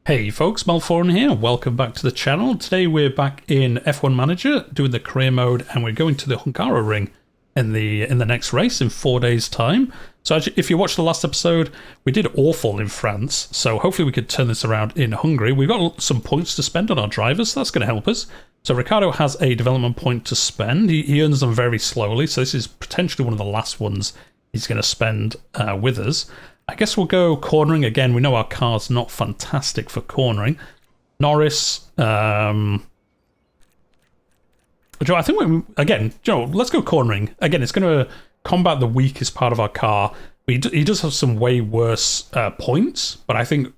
Hey folks, Malforian here. Welcome back to the channel. Today we're back in F1 Manager doing the career mode, and we're going to the Hungaroring in the next race in 4 days' time. So if you watched the last episode, we did awful in France, so hopefully we could turn this around in Hungary. We've got some points to spend on our drivers, so that's going to help us. So Ricardo has a development point to spend. He earns them very slowly, so this is potentially one of the last ones he's going to spend with us. I guess we'll go cornering again. We know our car's not fantastic for cornering. Norris, Joe, I think let's go cornering. Again, it's going to combat the weakest part of our car. He does have some way worse points, but I think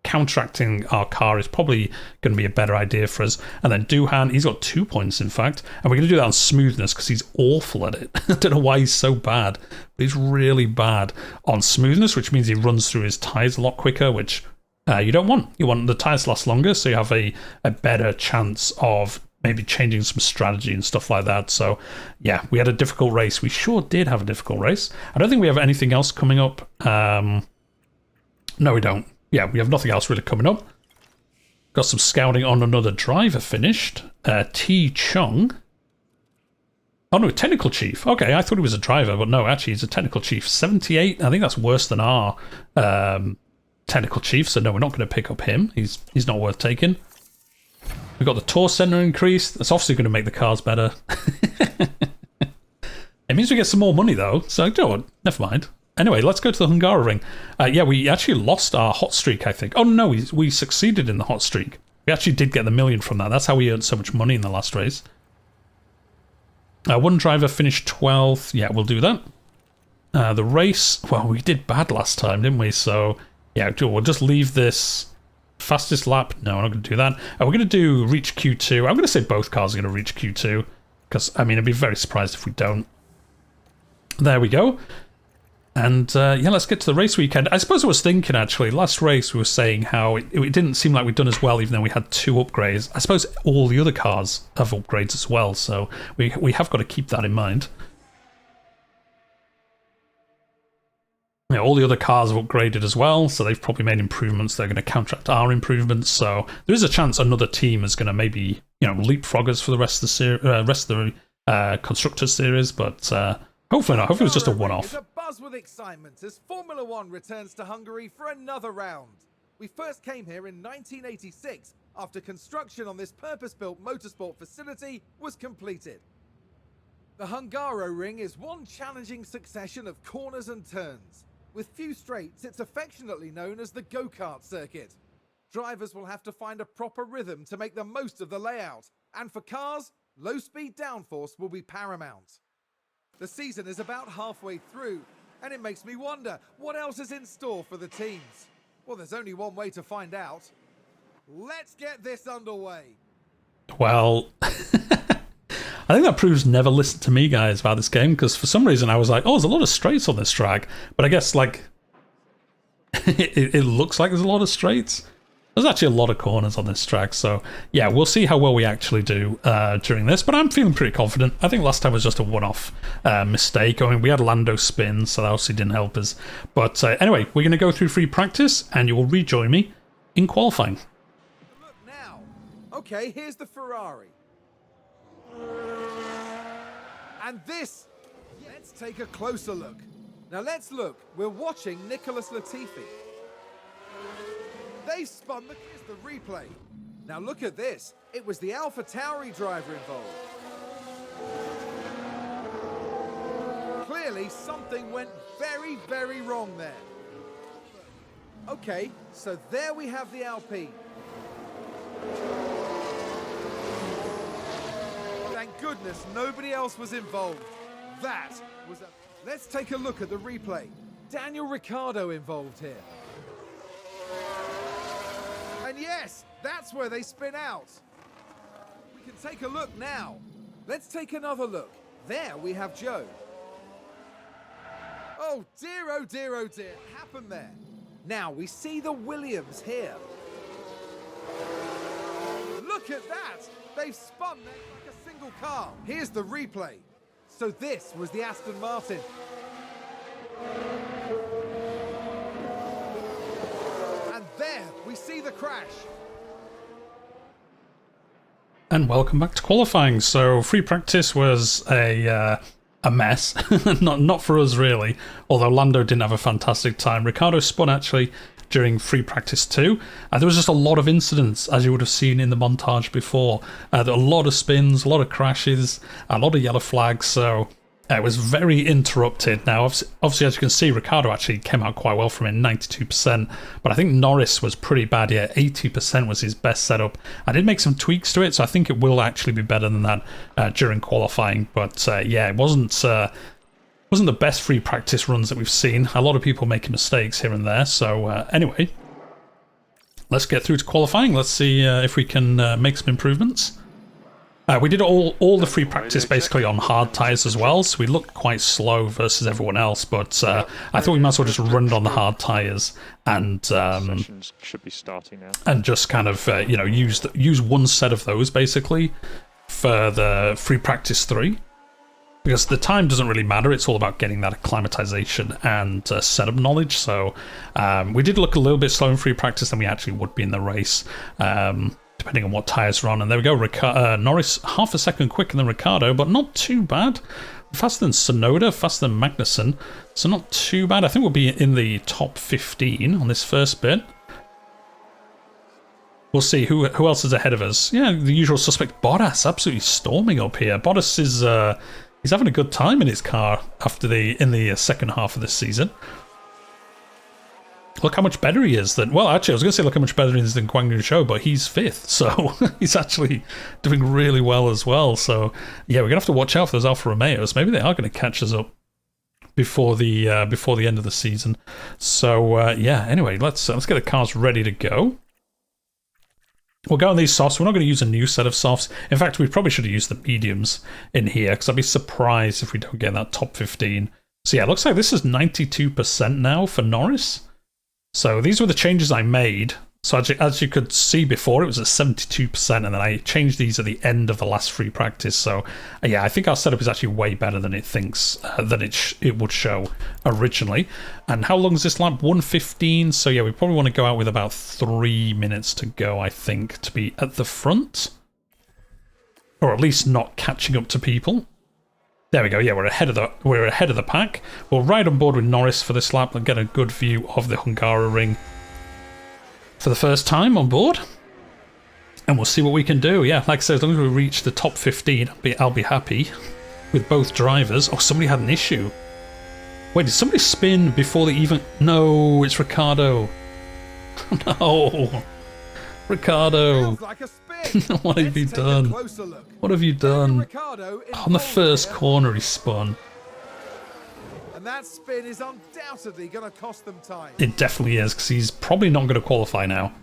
counteracting our car is probably going to be a better idea for us. And then Duhan, he's got 2 points, in fact. And we're going to do that on smoothness because he's awful at it. I don't know why he's so bad, but he's really bad on smoothness, which means he runs through his tyres a lot quicker, which you don't want. You want the tyres to last longer, so you have a better chance of maybe changing some strategy and stuff like that. So, yeah, we had a difficult race. We sure did have a difficult race. I don't think we have anything else coming up. No, we don't. Yeah, we have nothing else really coming up. Got some scouting on another driver finished. T. Chung. Oh no, technical chief. Okay, I thought he was a driver, but no, actually he's a technical chief. 78. I think that's worse than our technical chief, so no, we're not going to pick up him. He's not worth taking. We've got the tour center increase. That's obviously going to make the cars better. It means we get some more money though, so never mind. Anyway, let's go to the Hungaroring. Yeah, we actually lost our hot streak, I think. Oh, no, we succeeded in the hot streak. We actually did get the million from that. That's how we earned so much money in the last race. One driver finished 12th. Yeah, we'll do that. The race, well, we did bad last time, didn't we? So, yeah, we'll just leave this. Fastest lap. No, we're not going to do that. We're going to do reach Q2. I'm going to say both cars are going to reach Q2. Because, I mean, I'd be very surprised if we don't. There we go. And yeah, let's get to the race weekend. I suppose I was thinking, actually, last race we were saying how it didn't seem like we'd done as well, even though we had 2 upgrades. I suppose all the other cars have upgrades as well, so we have got to keep that in mind. Yeah, all the other cars have upgraded as well, so they've probably made improvements. They're going to counteract our improvements, so there is a chance another team is going to maybe leapfrog us for the rest of the Constructors series, but hopefully not. Hopefully it's just a one-off. It's a buzz with excitement as Formula One returns to Hungary for another round. We first came here in 1986 after construction on this purpose-built motorsport facility was completed. The Hungaroring is one challenging succession of corners and turns. With few straights, it's affectionately known as the go-kart circuit. Drivers will have to find a proper rhythm to make the most of the layout. And for cars, low-speed downforce will be paramount. The season is about halfway through, and it makes me wonder, what else is in store for the teams? Well, there's only one way to find out. Let's get this underway. Well, I think that proves never listen to me, guys, about this game, because for some reason I was like, oh, there's a lot of straights on this track. But I guess, like, it looks like there's a lot of straights. There's actually a lot of corners on this track, so yeah, we'll see how well we actually do during this, but I'm feeling pretty confident. I think last time was just a one-off mistake. I mean, we had Lando spin, so that obviously didn't help us. But anyway, we're going to go through free practice, and you will rejoin me in qualifying. Look now. Okay, here's the Ferrari. And this, let's take a closer look. Now let's look. We're watching Nicholas Latifi. They spun here's the replay. Now look at this. It was the AlphaTauri driver involved. Clearly something went very, very wrong there. Okay, so there we have the Alpine. Thank goodness nobody else was involved. That was a... Let's take a look at the replay. Daniel Ricciardo involved here. And yes, that's where they spin out. We can take a look now. Let's take another look. There we have Joe. Oh dear, oh dear, oh dear. What happened there? Now we see the Williams here. Look at that. They've spun like a single car. Here's the replay. So this was the Aston Martin. And there we We see the crash. And welcome back to qualifying. So free practice was a mess, not for us really. Although Lando didn't have a fantastic time. Ricciardo spun actually during free practice too. There was just a lot of incidents, as you would have seen in the montage before. There were a lot of spins, a lot of crashes, a lot of yellow flags. So it was very interrupted. Now, obviously, as you can see, Ricciardo actually came out quite well from it, 92%. But I think Norris was pretty bad, yeah, 80% was his best setup. I did make some tweaks to it, so I think it will actually be better than that during qualifying. But yeah, it wasn't the best free practice runs that we've seen. A lot of people making mistakes here and there. So anyway, let's get through to qualifying. Let's see if we can make some improvements. We did all the free practice basically on hard tyres as well, so we looked quite slow versus everyone else, but I thought we might as well just run it on the hard tyres and Sessions should be starting now. and just kind of you know, use one set of those basically for the free practice 3, because the time doesn't really matter. It's all about getting that acclimatization and setup knowledge. So we did look a little bit slow in free practice than we actually would be in the race. Depending on what tyres are on. And there we go, Norris half a second quicker than Ricciardo, but not too bad. Faster than Sonoda, faster than Magnussen, so not too bad. I think we'll be in the top 15 on this first bit. We'll see who else is ahead of us. Yeah, the usual suspect, Bottas, absolutely storming up here. Bottas is he's having a good time in his car in the second half of this season. Look how much better he is than... Well, actually, I was going to say look how much better he is than Guang Yu Zhou, but he's 5th, so he's actually doing really well as well. So, yeah, we're going to have to watch out for those Alfa Romeos. Maybe they are going to catch us up before the end of the season. So, yeah, anyway, let's get the cars ready to go. We'll go on these softs. We're not going to use a new set of softs. In fact, we probably should have used the mediums in here, because I'd be surprised if we don't get that top 15. So, yeah, it looks like this is 92% now for Norris. So these were the changes I made. So as you could see before, it was at 72%, and then I changed these at the end of the last free practice. So yeah, I think our setup is actually way better than it thinks, than it would show originally. And how long is this lap? 1:15. So yeah, we probably want to go out with about 3 minutes to go, I think, to be at the front. Or at least not catching up to people. There we go. Yeah, we're ahead of the pack. We'll ride on board with Norris for this lap and get a good view of the Hungaroring for the first time on board, and we'll see what we can do. Yeah, like I said, as long as we reach the top 15, I'll be happy with both drivers. Oh, somebody had an issue. Wait, did somebody spin before they even? No, it's Ricciardo. No, Ricciardo. Like a spin. What have you done? What have you done? On the first corner he spun. And that spin is undoubtedly going to cost them time. It definitely is, because he's probably not going to qualify now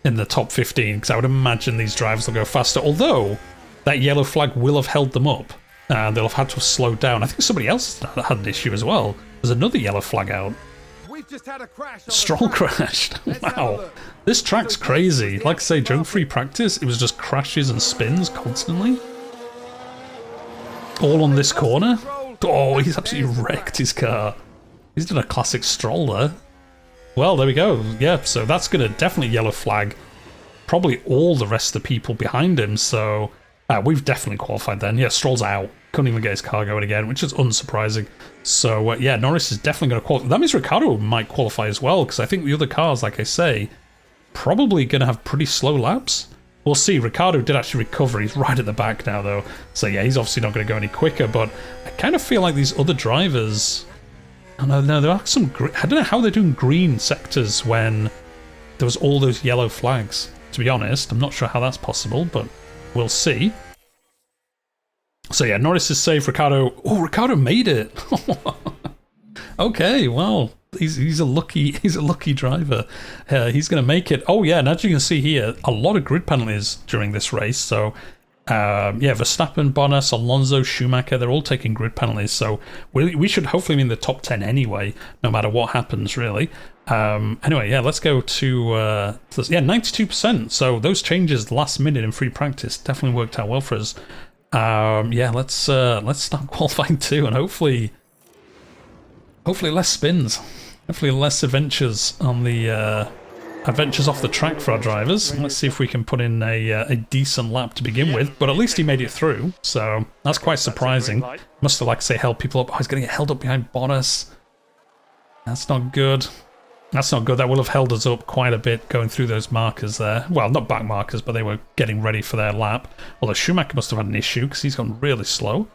in the top 15, because I would imagine these drivers will go faster, although that yellow flag will have held them up and they'll have had to have slowed down. I think somebody else had an issue as well. There's another yellow flag out. We've just had a crash. Stroll crashed. Wow. This track's crazy. Like I say, during free practice, it was just crashes and spins constantly. All on this corner. Oh, he's absolutely wrecked his car. He's done a classic Stroll there. Well, there we go. Yeah, so that's going to definitely yellow flag probably all the rest of the people behind him. So we've definitely qualified then. Yeah, Stroll's out. Couldn't even get his car going again, which is unsurprising. So, yeah, Norris is definitely going to qualify. That means Ricciardo might qualify as well, because I think the other cars, like I say, probably going to have pretty slow laps. We'll see. Ricciardo did actually recover. He's right at the back now, though. So, yeah, he's obviously not going to go any quicker, but I kind of feel like these other drivers... Oh, no, there are some... I don't know how they're doing green sectors when there was all those yellow flags. To be honest, I'm not sure how that's possible, but we'll see. So yeah, Norris is safe. Ricciardo. Oh, Ricciardo made it. Okay, well, he's a lucky driver. He's going to make it. Oh yeah, and as you can see here, a lot of grid penalties during this race. So yeah, Verstappen, Bottas, Alonso, Schumacher, they're all taking grid penalties. So we should hopefully be in the top 10 anyway, no matter what happens, really. Anyway, yeah, let's go to yeah, 92%. So those changes last minute in free practice definitely worked out well for us. Yeah, let's start qualifying too, and hopefully less spins, hopefully less adventures on the adventures off the track for our drivers. Let's see if we can put in a decent lap to begin with. But at least he made it through, so that's quite surprising. Must have, like I say, held people up. Oh, he's going to get held up behind Bottas. That's not good. That's not good. That will have held us up quite a bit going through those markers there. Well, not back markers, but they were getting ready for their lap. Although Schumacher must have had an issue because he's gone really slow.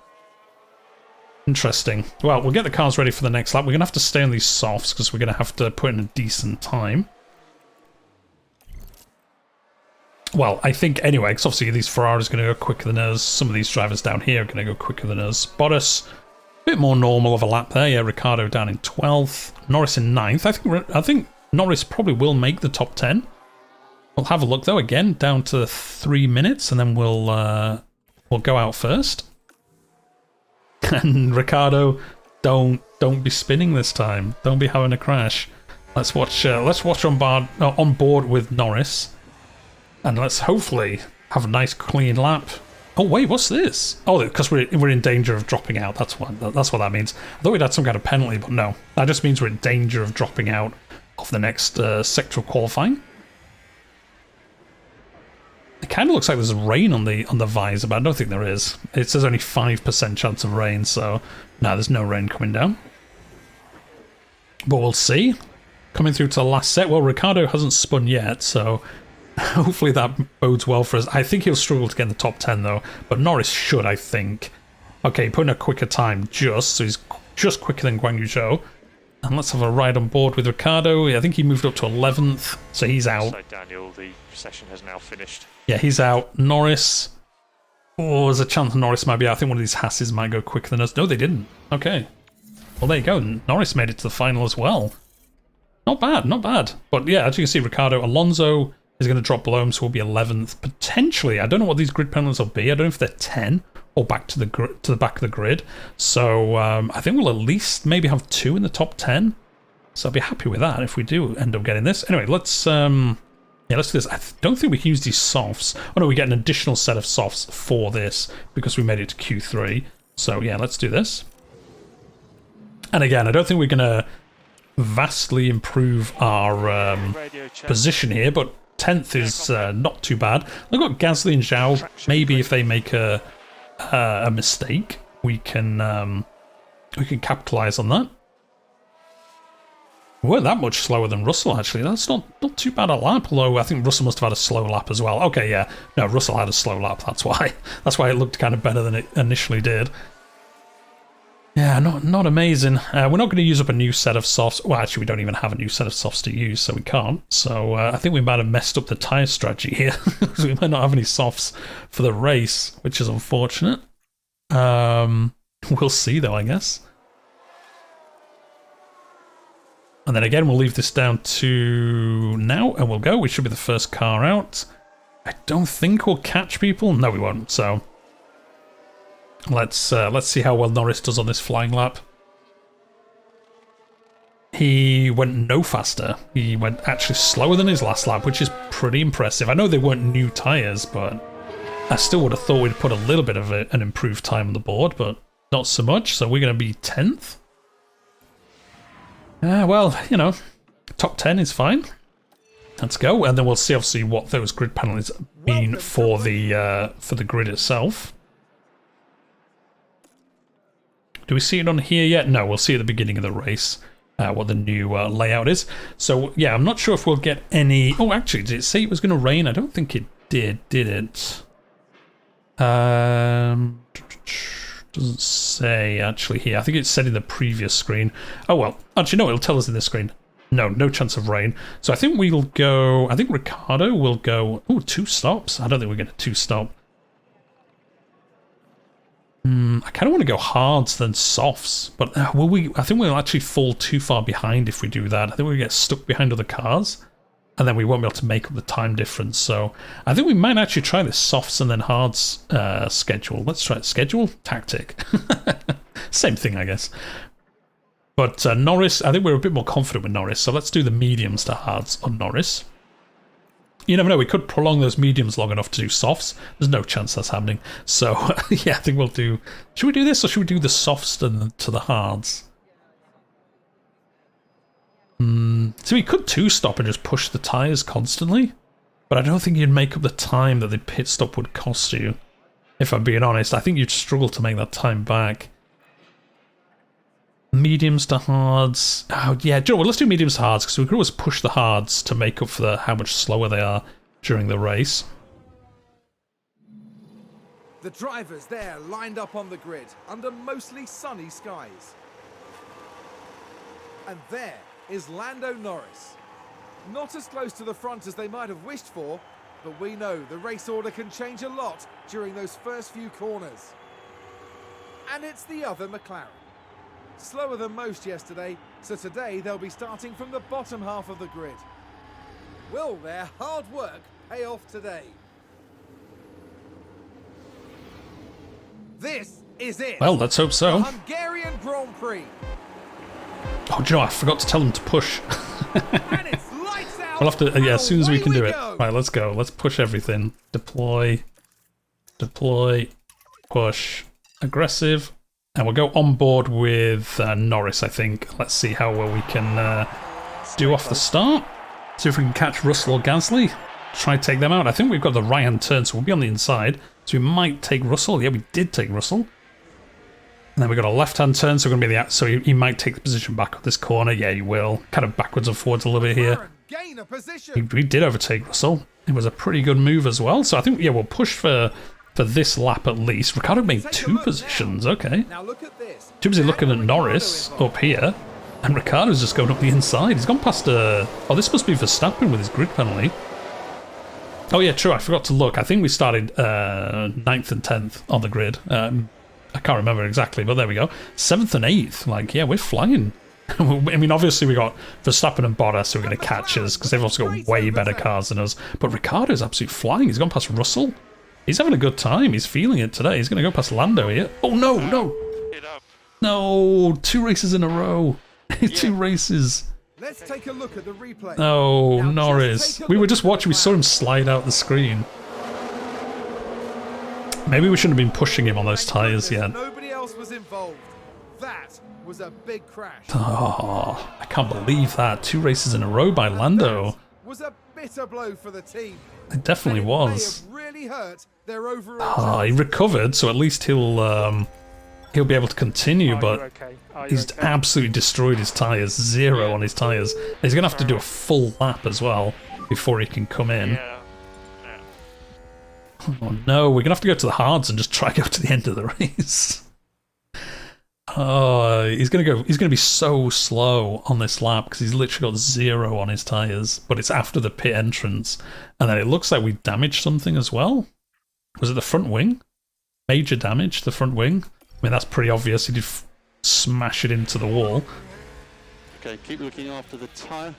Interesting. Well, we'll get the cars ready for the next lap. We're going to have to stay on these softs because we're going to have to put in a decent time. Well, I think anyway, because obviously these Ferraris are going to go quicker than us. Some of these drivers down here are going to go quicker than us. Bottas, a bit more normal of a lap there. Yeah, Ricciardo down in 12th. Norris in 9th. I think Norris probably will make the top 10. We'll have a look though, again, down to 3 minutes, and then we'll go out first. And Ricciardo, don't be spinning this time. Don't be having a crash. Let's watch on board with Norris. And let's hopefully have a nice clean lap. Oh wait, what's this? Oh, because we're in danger of dropping out. That's what that means. I thought we'd had some kind of penalty, but no. That just means we're in danger of dropping out of the next sectoral qualifying. It kind of looks like there's rain on the visor, but I don't think there is. It says only 5% chance of rain, so no, there's no rain coming down. But we'll see. Coming through to the last set. Well, Ricciardo hasn't spun yet, so hopefully that bodes well for us. I think he'll struggle to get in the top 10 though, but Norris should, I think. Okay, putting a quicker time so he's just quicker than Guan Yu Zhou. And let's have a ride on board with Ricciardo. I think he moved up to 11th, so he's out. So Daniel, the session has now finished. Yeah, he's out. Norris. Oh, there's a chance Norris might be out. I think one of these Hasses might go quicker than us. No, they didn't. Okay. Well, there you go. Norris made it to the final as well. Not bad, not bad. But yeah, as you can see, Ricciardo, Alonso is going to drop below him, so we'll be 11th. Potentially, I don't know what these grid penalties will be. I don't know if they're 10 or back to the back of the grid. So I think we'll at least maybe have 2 in the top 10. So I'll be happy with that if we do end up getting this. Anyway, let's do this. I don't think we can use these softs. Oh no, we get an additional set of softs for this because we made it to Q3. So yeah, let's do this. And again, I don't think we're going to vastly improve our position here, but 10th is not too bad. I've got Gasly and Zhao. Maybe if they make a mistake, we can capitalize on that. We weren't that much slower than Russell, actually. That's not too bad a lap, although I think Russell must have had a slow lap as well. Okay, yeah. No, Russell had a slow lap, that's why. That's why it looked kind of better than it initially did. Yeah, not amazing. We're not going to use up a new set of softs. Well, actually, we don't even have a new set of softs to use, so we can't. So I think we might have messed up the tyre strategy here. We might not have any softs for the race, which is unfortunate. We'll see, though, I guess. And then again, we'll leave this down to now, and we'll go. We should be the first car out. I don't think we'll catch people. No, we won't. So let's see how well Norris does on this flying lap. He went no faster. He went actually slower than his last lap, which is pretty impressive. I know they weren't new tyres, but I still would have thought we'd put a little bit of an improved time on the board, but not so much. So we're going to be 10th. Well, you know, top 10 is fine. Let's go, and then we'll see obviously what those grid penalties mean for the grid itself. Do we see it on here yet? No, we'll see at the beginning of the race what the new layout is. So yeah, I'm not sure if we'll get any. Oh, actually, did it say it was going to rain? I don't think it did it? Doesn't say actually here. I think it said in the previous screen. Oh well, actually no, it'll tell us in this screen. No chance of rain. So I think we'll go. I think Ricciardo will go. Oh, 2 stops. I don't think we're going to 2 stop. I kind of want to go hards than softs, but will we? I think we'll actually fall too far behind if we do that. I think we'll get stuck behind other cars, and then we won't be able to make up the time difference. So I think we might actually try this softs and then hards schedule. Let's try it. Schedule? Tactic. Same thing, I guess. But Norris, I think we're a bit more confident with Norris, so let's do the mediums to hards on Norris. You never know, we could prolong those mediums long enough to do softs. There's no chance that's happening. So, yeah, I think we'll do... Should we do this, or should we do the softs to the hards? So he could two-stop and just push the tyres constantly, but I don't think you'd make up the time that the pit stop would cost you. If I'm being honest, I think you'd struggle to make that time back. Mediums to hards. Oh, yeah, Joe, well, let's do mediums to hards, because we could always push the hards to make up for how much slower they are during the race. The drivers there lined up on the grid under mostly sunny skies. And there is Lando Norris. Not as close to the front as they might have wished for, but we know the race order can change a lot during those first few corners. And it's the other McLaren. Slower than most yesterday, so today they'll be starting from the bottom half of the grid. Will their hard work pay off today? This is it. Well, let's hope so. The Hungarian Grand Prix. Oh, Joe, I forgot to tell them to push. And it's lights out. We'll have to, yeah, as soon as we can do it. Go. Right, let's go. Let's push everything. Deploy, push, aggressive. And we'll go on board with Norris, I think. Let's see how well we can do off the start. See if we can catch Russell or Gasly. Try to take them out. I think we've got the right-hand turn, so we'll be on the inside. So we might take Russell. Yeah, we did take Russell. And then we've got a left-hand turn, so we're going to be the out. So he might take the position back on this corner. Yeah, he will. Kind of backwards and forwards a little bit here. Gain a position. We did overtake Russell. It was a pretty good move as well. So I think, yeah, we'll push for this lap at least. Ricardo made two positions. Okay. Now look at this. Too busy looking at Norris up here. And Ricardo's just going up the inside. He's gone past oh, this must be Verstappen with his grid penalty. Oh yeah, true. I forgot to look. I think we started 9th and 10th on the grid. I can't remember exactly, but there we go. 7th and 8th. Like, yeah, we're flying. I mean, obviously we got Verstappen and Bottas who are going to catch us because they've also got way better cars than us. But Ricardo's absolutely flying. He's gone past Russell. He's having a good time. He's feeling it today. He's going to go past Lando here. Oh no, no, no! 2 races in a row. 2 races. Let's take a look at the replay. Oh, Norris. We were just watching. We saw him slide out the screen. Maybe we shouldn't have been pushing him on those tyres yet. Nobody else was involved. That was a big crash. Oh, I can't believe that. 2 races in a row by Lando. That was a bitter blow for the team. It definitely was. May have really hurt their overall. Oh, he recovered, so at least he'll be able to continue, but he's absolutely destroyed his tyres. 0 on his tyres. He's going to have to do a full lap as well before he can come in. Oh no, we're going to have to go to the hards and just try to go to the end of the race. Oh, he's going to be so slow on this lap because he's literally got 0 on his tyres, but it's after the pit entrance. And then it looks like we damaged something as well. Was it the front wing? Major damage to the front wing. I mean, that's pretty obvious. He did smash it into the wall. Okay, keep looking after the tyre.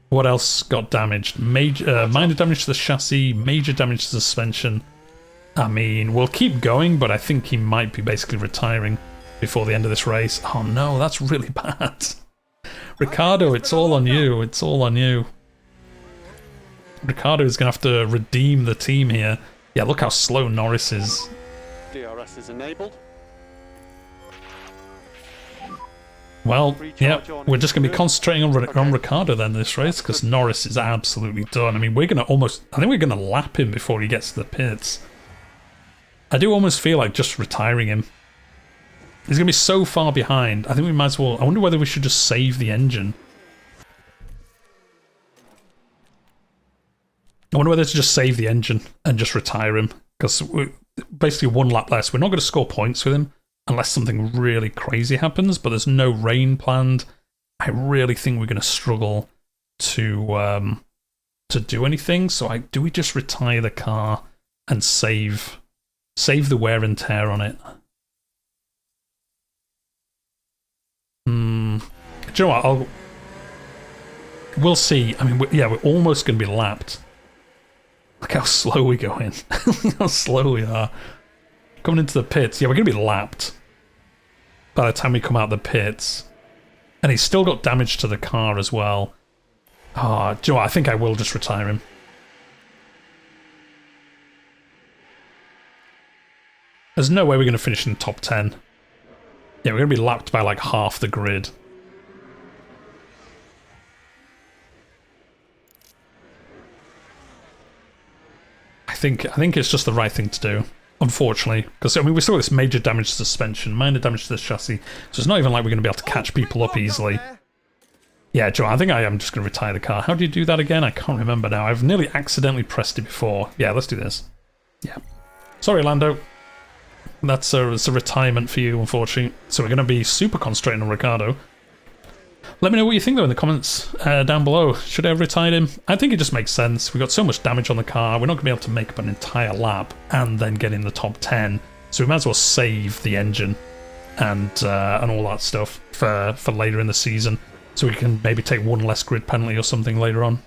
What else got damaged? Minor damage to the chassis, major damage to the suspension. I mean, we'll keep going, but I think he might be basically retiring before the end of this race. Oh no, that's really bad. Ricardo, it's all on you. It's all on you. Ricardo is going to have to redeem the team here. Yeah, look how slow Norris is. DRS is enabled. Well, yeah, we're just going to be concentrating on Ricardo then this race because Norris is absolutely done. I mean, I think we're going to lap him before he gets to the pits. I do almost feel like just retiring him. He's going to be so far behind. I think we might as well. I wonder whether we should just save the engine. I wonder whether to just save the engine and just retire him because basically 1 lap less. We're not going to score points with him. Unless something really crazy happens, but there's no rain planned. I really think we're going to struggle to do anything. So do we just retire the car and save the wear and tear on it? Do you know what? We'll see. I mean, we're almost going to be lapped. Look how slow we're going. Look how slow we are. Coming into the pits. Yeah, we're going to be lapped by the time we come out the pits. And he's still got damage to the car as well. Oh, do you know what? I think I will just retire him. There's no way we're going to finish in the top 10. Yeah, we're going to be lapped by like half the grid. think it's just the right thing to do, unfortunately, because I mean we saw this major damage to suspension, minor damage to the chassis, so it's not even like we're going to be able to catch people up easily. Yeah, Joe, I think I am just going to retire the car. How do you do that again? I can't remember now. I've nearly accidentally pressed it before. Yeah, let's do this. Yeah. Sorry, Lando. That's a retirement for you, unfortunately. So we're going to be super concentrating on Ricciardo. Let me know what you think, though, in the comments down below. Should I have retired him? I think it just makes sense. We've got so much damage on the car. We're not going to be able to make up an entire lap and then get in the top 10. So we might as well save the engine and all that stuff for later in the season. So we can maybe take one less grid penalty or something later on.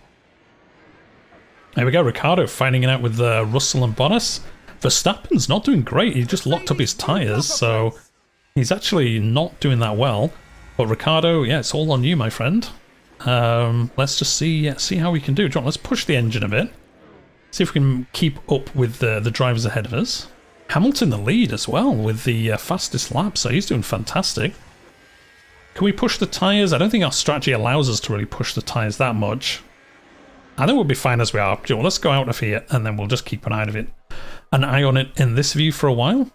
There we go, Ricciardo fighting it out with Russell and Bottas. Verstappen's not doing great. He just locked up his tyres, so he's actually not doing that well. But Ricciardo, yeah, it's all on you, my friend. Let's just see how we can do. John, let's push the engine a bit. See if we can keep up with the drivers ahead of us. Hamilton the lead as well with the fastest lap, so he's doing fantastic. Can we push the tyres? I don't think our strategy allows us to really push the tyres that much. I think we'll be fine as we are. Joe, let's go out of here and then we'll just keep an eye on it in this view for a while.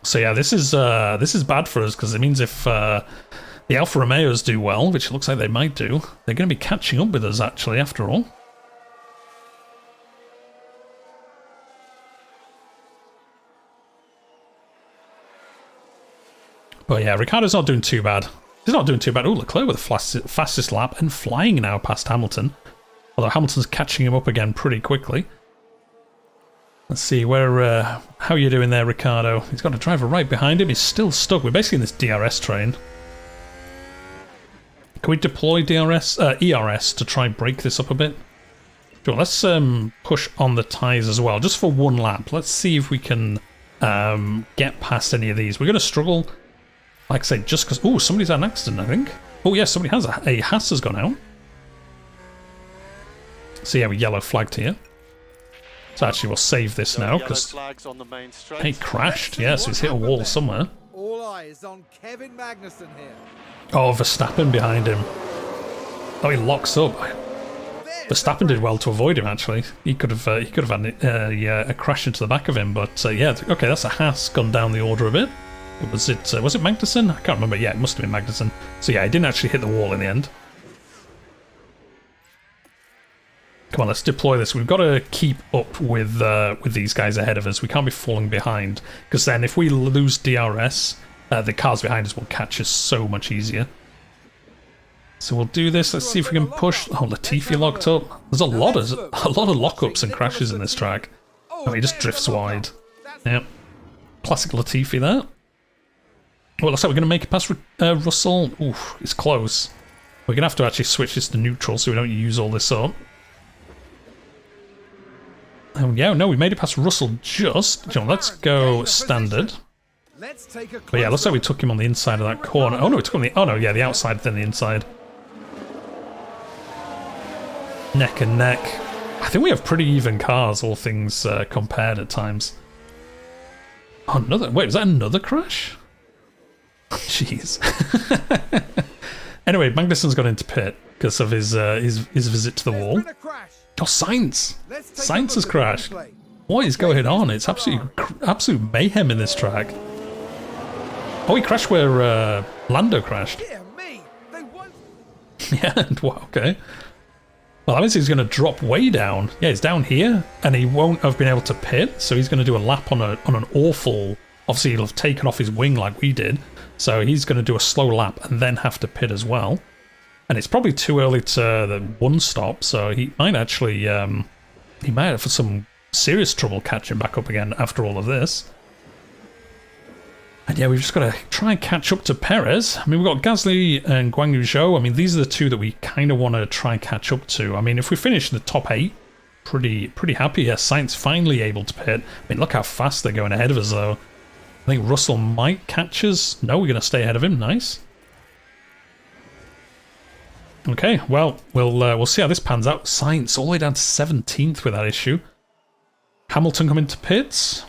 So yeah, this is bad for us because it means if the Alfa Romeos do well, which it looks like they might do, they're going to be catching up with us actually after all. But yeah, Ricciardo's not doing too bad. He's not doing too bad. Oh, Leclerc with the fastest lap and flying now past Hamilton. Although Hamilton's catching him up again pretty quickly. Let's see, how are you doing there, Ricciardo? He's got a driver right behind him. He's still stuck. We're basically in this DRS train. Can we deploy ERS to try and break this up a bit? Sure, let's push on the tyres as well, just for one lap. Let's see if we can get past any of these. We're going to struggle. Like I say, just because... Oh, somebody's had an accident, I think. Oh, yes, somebody has. A Haas has gone out. So, yeah, we yellow flagged here. So, actually, we'll save this now, because he crashed. Yeah, so he's hit a wall somewhere. All eyes on Kevin Magnussen here. Oh, Verstappen behind him. Oh, he locks up. Verstappen did well to avoid him, actually. He could have had a crash into the back of him, but yeah, okay, that's a Haas gone down the order a bit. Was it Magnussen? I can't remember. Yeah, it must have been Magnussen. So yeah, he didn't actually hit the wall in the end. Come on, let's deploy this. We've got to keep up with these guys ahead of us. We can't be falling behind, because then if we lose DRS, the cars behind us will catch us so much easier. So we'll do this. Let's see if we can push. Oh, Latifi locked up. There's a lot of lockups and crashes in this track. Oh, he just drifts wide. Yep. Classic Latifi there. Well, looks like we're going to make it past Russell. Oof, it's close. We're going to have to actually switch this to neutral so we don't use all this up. Oh, yeah, no, we made it past Russell just. John, let's go standard. But yeah, looks like we took him on the inside of that corner. Oh, no, we took him on the... Oh, no, yeah, the outside then the inside. Neck and neck. I think we have pretty even cars, all things compared at times. Oh, another... Wait, was that another crash? Jeez. Anyway, Magnussen's got into pit because of his visit to the wall. Oh, Sainz! Sainz has crashed. What is going on? It's absolute mayhem in this track. Oh, he crashed where Lando crashed. Yeah, okay. Well, that means he's going to drop way down. Yeah, he's down here, and he won't have been able to pit, so he's going to do a lap on an awful... Obviously, he'll have taken off his wing like we did, so he's going to do a slow lap and then have to pit as well. And it's probably too early to the one stop, so he might actually... he might have some serious trouble catching back up again after all of this. And yeah, we've just got to try and catch up to Perez. I mean, we've got Gasly and Guan Yu Zhou. I mean, these are the two that we kind of want to try and catch up to. I mean, if we finish in the top 8, pretty happy. Yeah, Sainz finally able to pit. I mean, look how fast they're going ahead of us, though. I think Russell might catch us. No, we're going to stay ahead of him. Nice. Okay, well, we'll see how this pans out. Sainz all the way down to 17th with that issue. Hamilton coming to pits.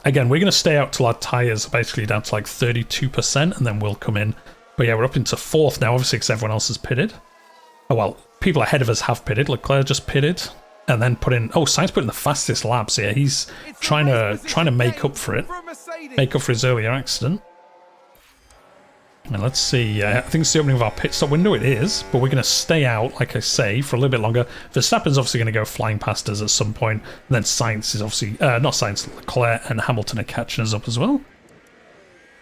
Again, we're going to stay out till our tyres are basically down to like 32%, and then we'll come in. But yeah, we're up into 4th now, obviously, because everyone else has pitted. Oh, well, people ahead of us have pitted. Leclerc just pitted. and then put in. Oh, Sainz put in the fastest laps here. He's trying to make up for it, make up for his earlier accident. And let's see. I think it's the opening of our pit stop window. It is, but we're going to stay out, like I say, for a little bit longer. Verstappen's obviously going to go flying past us at some point, and then Sainz is obviously not Sainz, Leclerc and Hamilton are catching us up as well.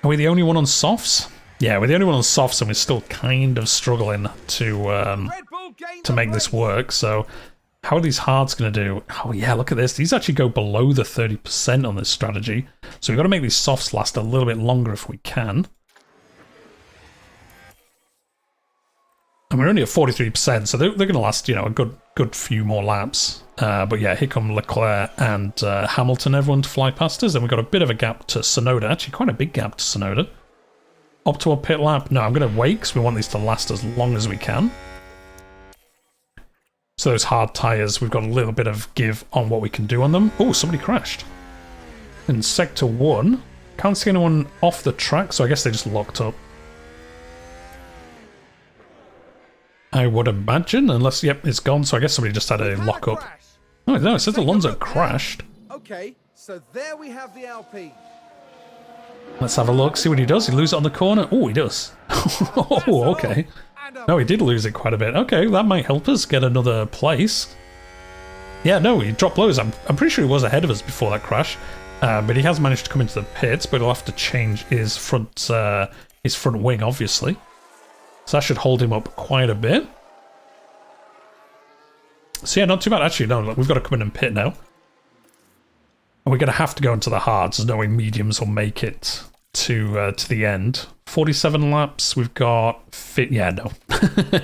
Are we the only one on softs? Yeah, we're the only one on softs, and we're still kind of struggling to make this work. So, how are these hards going to do? Oh yeah, look at this. These actually go below the 30% on this strategy. So we've got to make these softs last a little bit longer if we can. And we're only at 43%, so they're going to last, you know, a good few more laps. But yeah, here come Leclerc and Hamilton, everyone to fly past us. Then we've got a bit of a gap to Tsunoda, actually quite a big gap to Tsunoda. Optimal pit lap. No, I'm going to wait because we want these to last as long as we can. So those hard tyres, we've got a little bit of give on what we can do on them. Oh, somebody crashed. In Sector 1, can't see anyone off the track, so I guess they just locked up. I would imagine, unless, yep, it's gone, so I guess somebody just had a lock-up. Oh, no, it says Alonso crashed. Okay, so there we have the Alpine. Let's have a look, see what he does. He loses it on the corner. Oh, he does. Oh, okay. No, he did lose it quite a bit. Okay, that might help us get another place. Yeah, no, he dropped lows. I'm pretty sure he was ahead of us before that crash. But he has managed to come into the pits, but he'll have to change his front wing, obviously. So that should hold him up quite a bit. So yeah, not too bad. Actually, no, look, we've got to come in and pit now. And we're going to have to go into the hards. There's no way mediums will make it to the end. 47 laps. We've got... Yeah, no.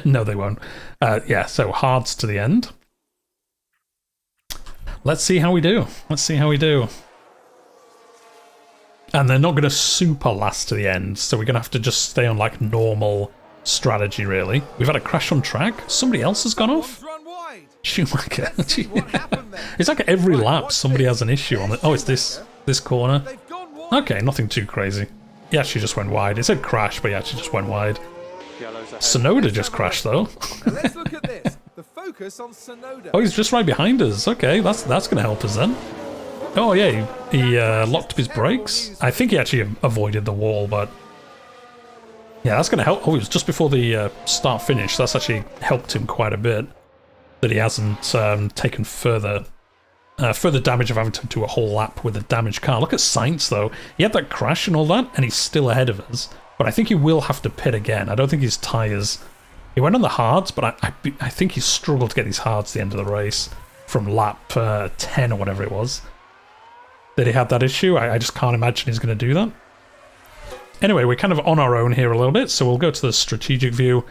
No, they won't. Yeah, so hards to the end. Let's see how we do. Let's see how we do. And they're not going to super last to the end. So we're going to have to just stay on like normal... strategy, really. We've had a crash on track. Somebody else has gone off. Schumacher. It's like every lap somebody has an issue on it. Oh, it's this corner. Okay, nothing too crazy. He actually just went wide. It said crash, but he actually just went wide. Tsunoda just crashed though. Let's look at this. The focus on Tsunoda. Oh, he's just right behind us. Okay, that's going to help us then. Oh yeah, he locked up his brakes. I think he actually avoided the wall, but. Yeah, that's going to help. Oh, it was just before the start finish. That's actually helped him quite a bit. That he hasn't taken further damage of having to do a whole lap with a damaged car. Look at Sainz, though. He had that crash and all that, and he's still ahead of us. But I think he will have to pit again. I don't think his tyres... He went on the hards, but I think he struggled to get these hards at the end of the race. From lap 10 or whatever it was. That he had that issue. I just can't imagine he's going to do that. Anyway, we're kind of on our own here a little bit, so we'll go to the strategic view,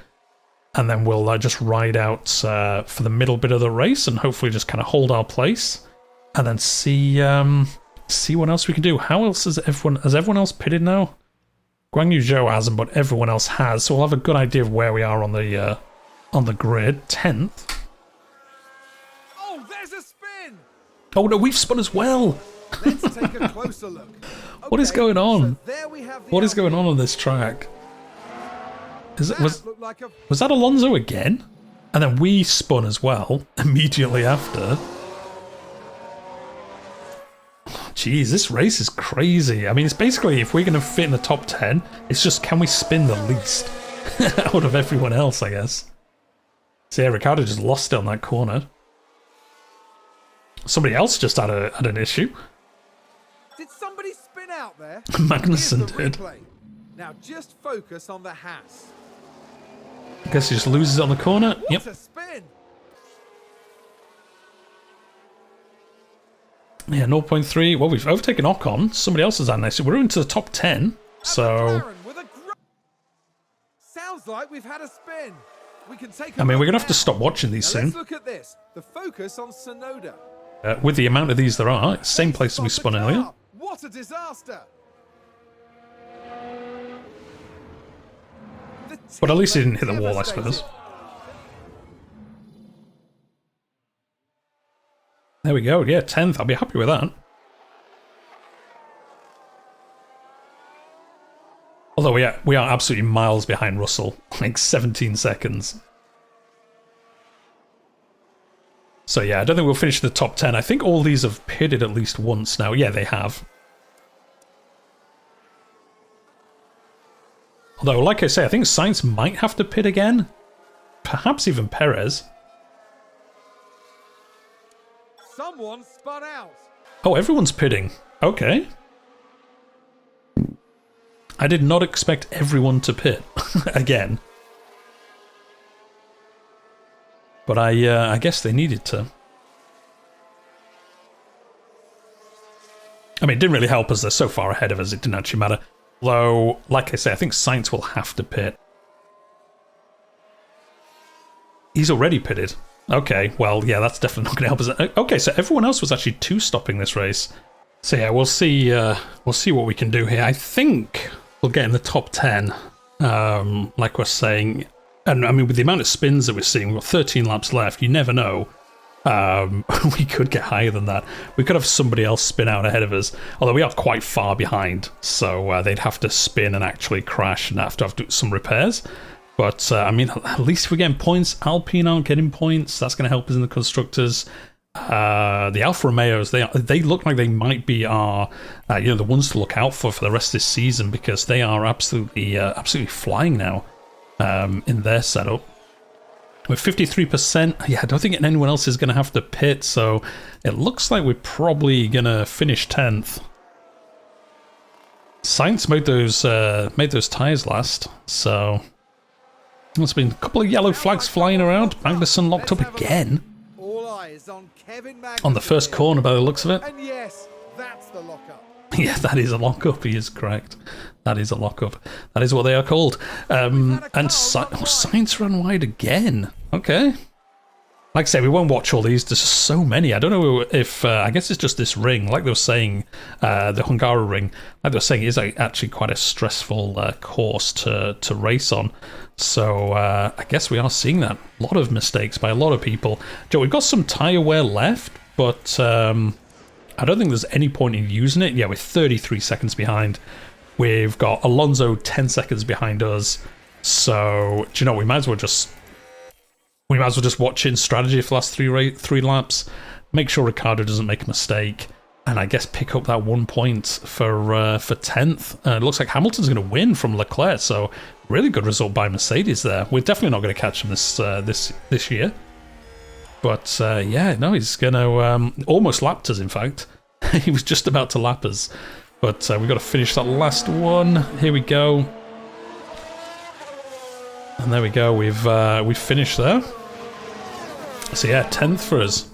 and then we'll just ride out for the middle bit of the race, and hopefully just kind of hold our place, and then see what else we can do. How else has everyone else pitted now? Guan Yu Zhou hasn't, but everyone else has, so we'll have a good idea of where we are on the grid. 10th. Oh, there's a spin! Oh no, we've spun as well! Let's take a closer look. What is going on? So there we have the What is going Alpine. on this track? Was Like a... that Alonso again? And then we spun as well, immediately after. Jeez, this race is crazy. I mean, it's basically, if we're going to fit in the top 10, it's just, can we spin the least out of everyone else, I guess. So yeah, Ricciardo just lost it on that corner. Somebody else just had an issue. Did somebody spin out there? Magnussen Here's the did. replay. Now just focus on the Haas. I guess he just loses it on the corner. What Yep. a spin! Yeah, 0.3. Well, we've overtaken Ocon. Somebody else has had an issue. We're into the top 10. So, McLaren with a sounds like we've had a spin. We can take. I mean, we're going to look have to now. stop watching these Now soon. let's look at this. The focus on Tsunoda. With the amount of these there are, same place as we Stop the spun earlier. car. What a disaster! But at least he didn't hit the wall, I suppose. There we go. Yeah, 10th. I'll be happy with that. Although we are absolutely miles behind Russell, like 17 seconds. So yeah, I don't think we'll finish the top 10. I think all these have pitted at least once now. Yeah, they have. Although, like I say, I think Sainz might have to pit again. Perhaps even Perez. Someone spun out. Oh, everyone's pitting. Okay. I did not expect everyone to pit again. But I guess they needed to. I mean, it didn't really help us. They're so far ahead of us, it didn't actually matter. Although, like I say, I think Sainz will have to pit. He's already pitted. Okay, well, yeah, that's definitely not going to help us. Okay, so everyone else was actually two-stopping this race. So yeah, we'll see what we can do here. I think we'll get in the top 10, like we're saying. And I mean, with the amount of spins that we're seeing, we've got 13 laps left. You never know. We could get higher than that. We could have somebody else spin out ahead of us. Although we are quite far behind, so they'd have to spin and actually crash and have to do some repairs. But, I mean, at least we're getting points. Alpine aren't getting points. That's going to help us in the Constructors. The Alfa Romeos, they look like they might be our, the ones to look out for the rest of this season, because they are absolutely flying now in their setup. With 53%, yeah, I don't think anyone else is going to have to pit, so it looks like we're probably going to finish 10th. Sainz made those tyres last, so... There's been a couple of yellow flags flying around. Magnussen locked up again. All eyes on Kevin Magnussen On the first corner by the looks of it. And yes, that's the lockup. Yeah, that is a lockup. He is correct. That is a lockup. That is what they are called. And Sainz ran wide again. Okay. Like I say, we won't watch all these. There's just so many. I don't know if... I guess it's just this ring. Like they were saying, the Hungarian ring, like they were saying, is actually quite a stressful course to race on. So I guess we are seeing that. A lot of mistakes by a lot of people. Joe, we've got some tyre wear left, but I don't think there's any point in using it. Yeah, we're 33 seconds behind. We've got Alonso 10 seconds behind us. So, do you know, we might as well just watch in strategy for the last three laps. Make sure Ricciardo doesn't make a mistake. And I guess pick up that 1 point for 10th. It looks like Hamilton's going to win from Leclerc, so really good result by Mercedes there. We're definitely not going to catch him this year. But yeah, no, he's going to almost lapped us, in fact. He was just about to lap us. But we've got to finish that last one. Here we go. And there we go, we've finished there. So yeah, 10th for us.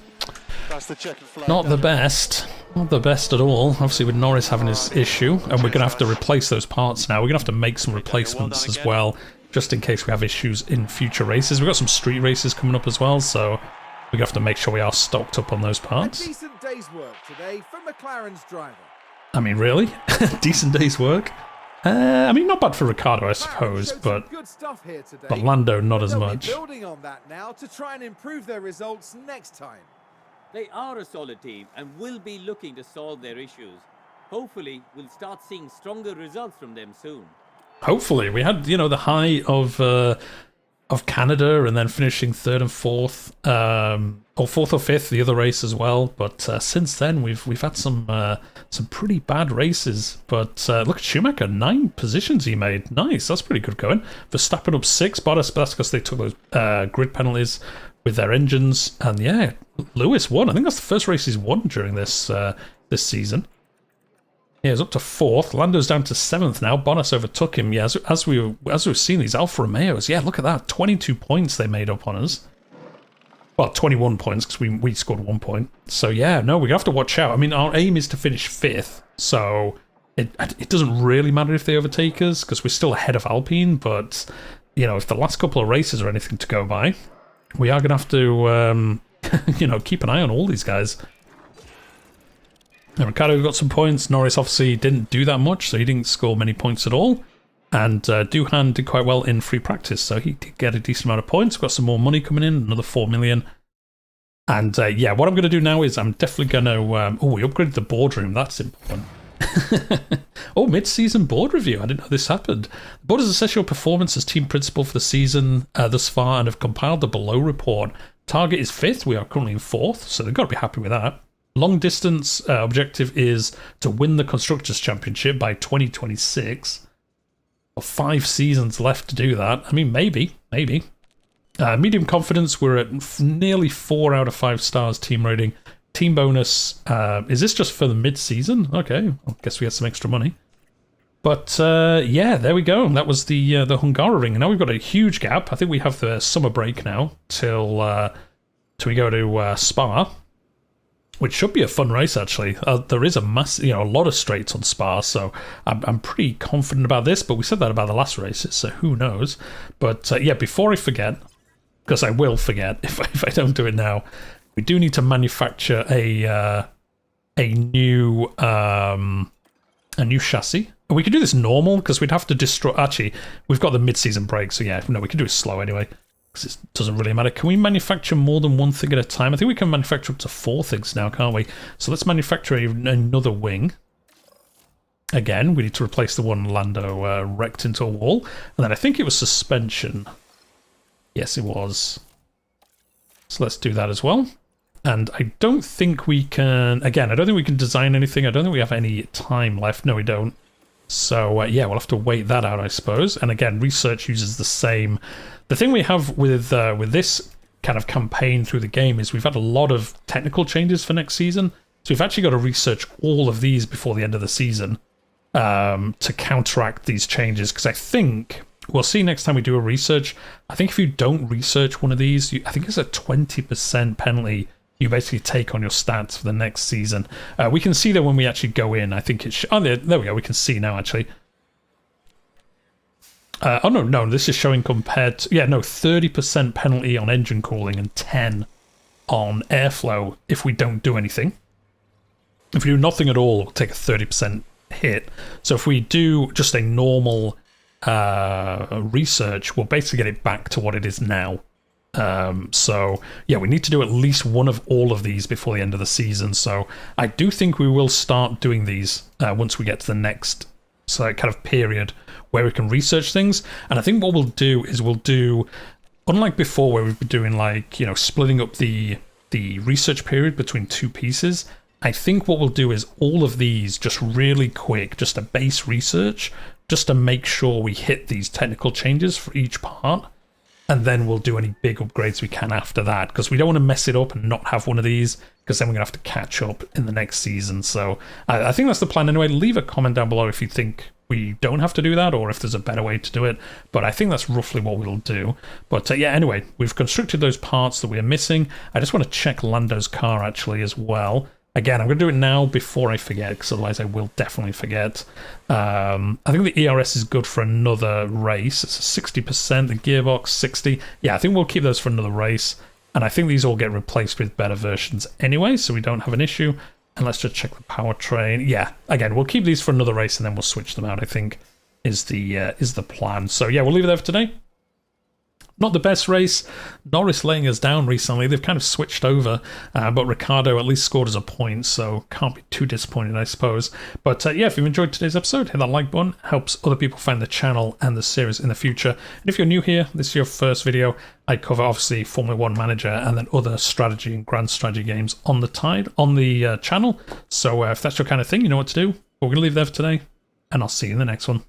That's the checkered flag. Not the best. Not the best at all. Obviously with Norris having his issue, and we're going to have to replace those parts now. We're going to have to make some replacements as well, just in case we have issues in future races. We've got some street races coming up as well, so we're going to have to make sure we are stocked up on those parts. A decent day's work today for McLaren's driver. I mean, really? Decent day's work? I mean, not bad for Ricciardo, I suppose, but Lando not as much. Building on that now to try and improve their results next time. They are a solid team and will be looking to solve their issues. Hopefully, we'll start seeing stronger results from them soon. Hopefully. We had, the high of Canada and then finishing 3rd and 4th, or 4th or 5th, the other race as well. But since then, we've had some pretty bad races. But look at Schumacher, 9 positions he made. Nice, that's pretty good going. Verstappen up 6, Bottas, but that's because they took those grid penalties with their engines. And yeah, Lewis won. I think that's the first race he's won during this season. Yeah, he's up to 4th. Lando's down to 7th now. Bottas overtook him. Yeah, as we've seen these Alfa Romeos. Yeah, look at that. 22 points they made up on us. Well, 21 points because we scored 1 point. So yeah, no, we have to watch out. I mean, our aim is to finish 5th. So it doesn't really matter if they overtake us because we're still ahead of Alpine. But, if the last couple of races are anything to go by, we are going to have to, keep an eye on all these guys. And Ricciardo got some points. Norris obviously didn't do that much, so he didn't score many points at all. And Duhan did quite well in free practice, so he did get a decent amount of points. Got some more money coming in, another 4 million. And yeah, what I'm going to do now is I'm definitely going to... we upgraded the boardroom. That's important. Oh, mid-season board review. I didn't know this happened. The board has assessed your performance as team principal for the season thus far and have compiled the below report. Target is 5th. We are currently in 4th, so they've got to be happy with that. Long distance objective is to win the Constructors' Championship by 2026. 5 seasons left to do that. I mean, maybe. Medium confidence, we're at nearly 4 out of 5 stars team rating. Team bonus, is this just for the mid-season? Okay, I guess we had some extra money. But yeah, there we go. That was the Hungaroring. And now we've got a huge gap. I think we have the summer break now till we go to Spa, which should be a fun race actually. There is a lot of straights on Spa, so I'm pretty confident about this. But we said that about the last races, so who knows? But yeah, before I forget, because I will forget if I don't do it now, we do need to manufacture a new chassis. We could do this normal because we'd have to destroy. Actually, we've got the mid-season break, so yeah, no, we can do it slow anyway because it doesn't really matter. Can we manufacture more than one thing at a time? I think we can manufacture up to 4 things now, can't we? So let's manufacture another wing. Again, we need to replace the one Lando wrecked into a wall, and then I think it was suspension. Yes, it was. So let's do that as well. And I don't think we can. Again, I don't think we can design anything. I don't think we have any time left. No, we don't. So yeah, we'll have to wait that out, I suppose. And again, research uses the same. The thing we have with this kind of campaign through the game is we've had a lot of technical changes for next season. So we've actually got to research all of these before the end of the season to counteract these changes. Because I think we'll see next time we do a research. I think if you don't research one of these, I think it's a 20% penalty you basically take on your stats for the next season. We can see that when we actually go in. I think it's... Oh, there we go. We can see now, actually. Oh, no. This is showing compared to... Yeah, no, 30% penalty on engine cooling and 10 on airflow if we don't do anything. If we do nothing at all, we'll take a 30% hit. So if we do just a normal research, we'll basically get it back to what it is now. So yeah, we need to do at least one of all of these before the end of the season. So I do think we will start doing these once we get to the next kind of period where we can research things. And I think what we'll do is we'll do, unlike before where we've been doing like, splitting up the research period between 2 pieces. I think what we'll do is all of these just really quick, just a base research, just to make sure we hit these technical changes for each part. And then we'll do any big upgrades we can after that, because we don't want to mess it up and not have one of these, because then we're going to have to catch up in the next season. So I think that's the plan anyway. Leave a comment down below if you think we don't have to do that, or if there's a better way to do it. But I think that's roughly what we'll do. But yeah, anyway, we've constructed those parts that we're missing. I just want to check Lando's car actually as well. Again, I'm going to do it now before I forget, because otherwise I will definitely forget. I think the ERS is good for another race. It's a 60%, the gearbox 60. Yeah, I think we'll keep those for another race. And I think these all get replaced with better versions anyway, so we don't have an issue. And let's just check the powertrain. Yeah, again, we'll keep these for another race and then we'll switch them out, I think, is the plan. So yeah, we'll leave it there for today. Not the best race. Norris laying us down recently. They've kind of switched over, but Ricardo at least scored us a point, so can't be too disappointed, I suppose. But yeah, if you've enjoyed today's episode, hit that like button. Helps other people find the channel and the series in the future. And if you're new here, this is your first video, I cover obviously Formula 1 Manager and then other strategy and grand strategy games on the channel. So if that's your kind of thing, you know what to do. We're going to leave it there for today, and I'll see you in the next one.